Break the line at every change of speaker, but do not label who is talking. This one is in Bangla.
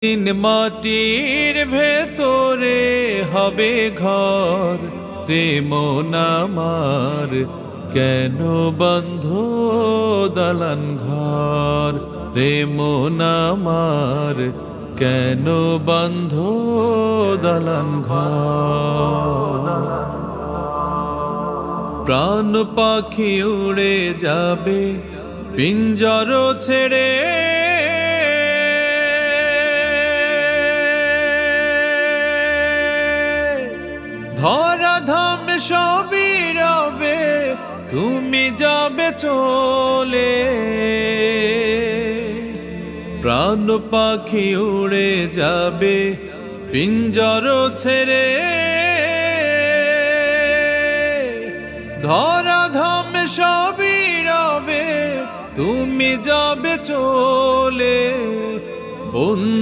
দিন মাটির ভেতরে হবে ঘর রে মন আমার, কেন বন্ধ দালান ঘর রে মন আমার, কেন বন্ধ দালান ঘর। প্রাণ পাখি উড়ে যাবে পিঞ্জর ছেড়ে, ধরাধাম সবই রবে তুমি যাবে চলে। প্রাণ পাখি উড়ে যাবে পিঞ্জর ছেড়ে, ধরাধাম সবই রবে তুমি যাবে চলে। বন্ধু